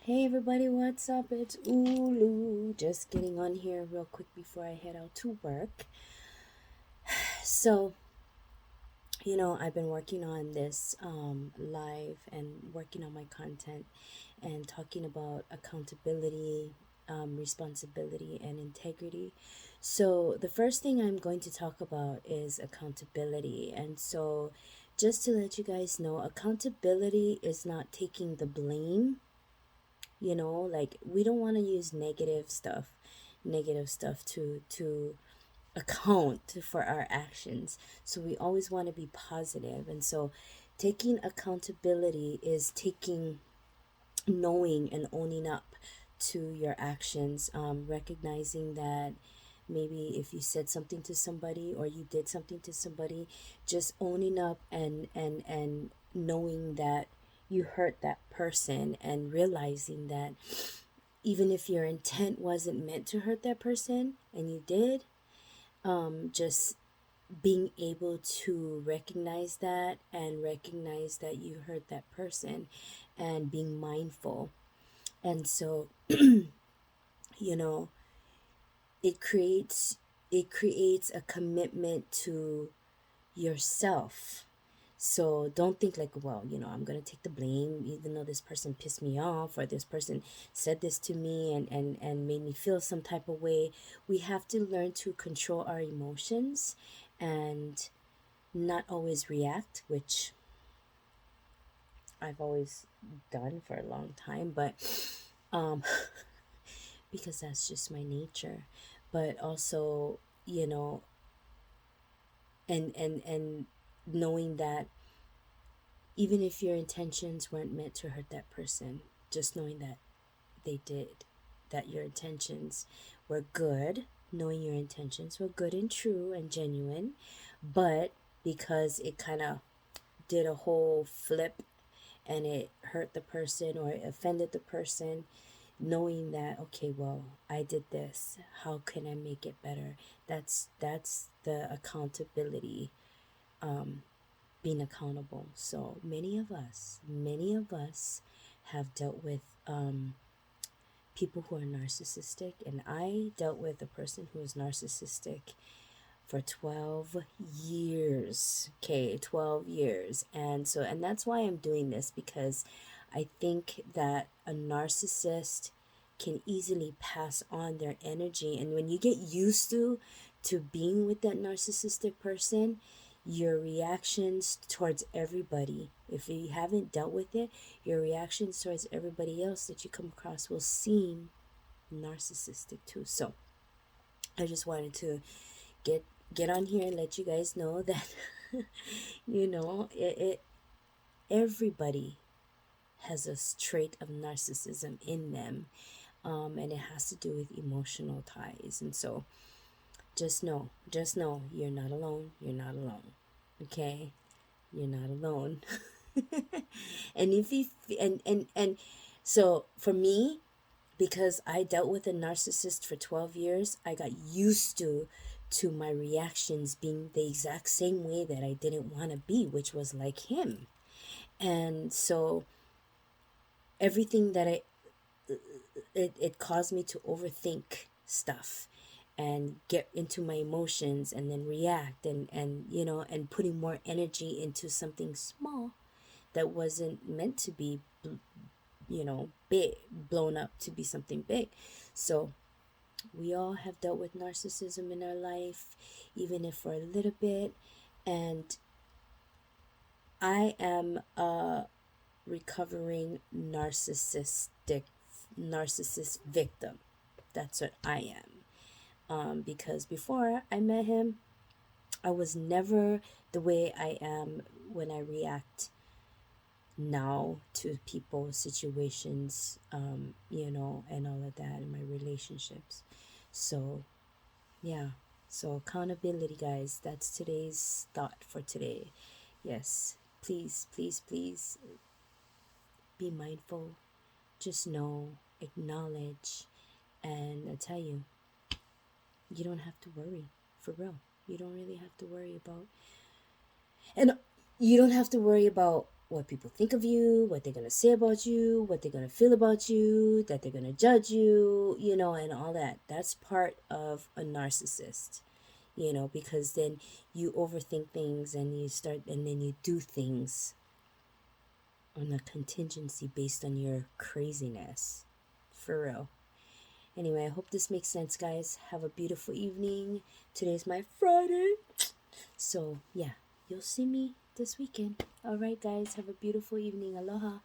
Hey everybody, what's up? It's Ulu. Just getting on here real quick before I head out to work. So, I've been working on this live and working on my content and talking about accountability, responsibility, and integrity. So, the first thing I'm going to talk about is accountability. And so, just to let you guys know, accountability is not taking the blame. Like, we don't want to use negative stuff to account for our actions. So we always want to be positive. And so taking accountability is taking knowing and owning up to your actions, recognizing that maybe if you said something to somebody or you did something to somebody, just owning up and knowing that you hurt that person, and realizing that even if your intent wasn't meant to hurt that person and you did, just being able to recognize that and recognize that you hurt that person and being mindful. And so, you know, it creates a commitment to yourself. So don't think like, well, I'm going to take the blame even though this person pissed me off, or this person said this to me and made me feel some type of way. We have to learn to control our emotions and not always react, which I've always done for a long time, but um because that's just my nature. But also, you know, and knowing that even if your intentions weren't meant to hurt that person, just knowing that they did, that your intentions were good, knowing your intentions were good and true and genuine, but because it kind of did a whole flip and it hurt the person or it offended the person, knowing that, okay, well, I did this, how can I make it better? That's the accountability, being accountable. So many of us have dealt with people who are narcissistic, and I dealt with a person who was narcissistic for 12 years. Okay, 12 years. And that's why I'm doing this, because I think that a narcissist can easily pass on their energy, and when you get used to being with that narcissistic person, your reactions towards everybody, if you haven't dealt with it, your reactions towards everybody else that you come across will seem narcissistic too. So I just wanted to get get on here and let you guys know that it everybody has a trait of narcissism in them, and it has to do with emotional ties. And so just know you're not alone. You're not alone. Okay, you're not alone. And if you and so for me, because I dealt with a narcissist for 12 years, I got used to my reactions being the exact same way that I didn't want to be, which was like him. And so everything that it caused me to overthink stuff and get into my emotions and then react, and putting more energy into something small that wasn't meant to be, big, blown up to be something big. So we all have dealt with narcissism in our life, even if for a little bit. And I am a recovering narcissist victim. That's what I am. Because before I met him, I was never the way I am when I react now to people, situations, and all of that in my relationships. So, yeah. So, accountability, guys, that's today's thought for today. Yes, please, please, please be mindful. Just know, acknowledge, and I tell you, you don't have to worry, for real. You don't really have to worry about, and you don't have to worry about what people think of you, what they're going to say about you, what they're going to feel about you, that they're going to judge you, and all that. That's part of a narcissist, because then you overthink things and then you do things on a contingency based on your craziness. For real. Anyway, I hope this makes sense, guys. Have a beautiful evening. Today's my Friday. So, yeah, you'll see me this weekend. All right, guys, have a beautiful evening. Aloha.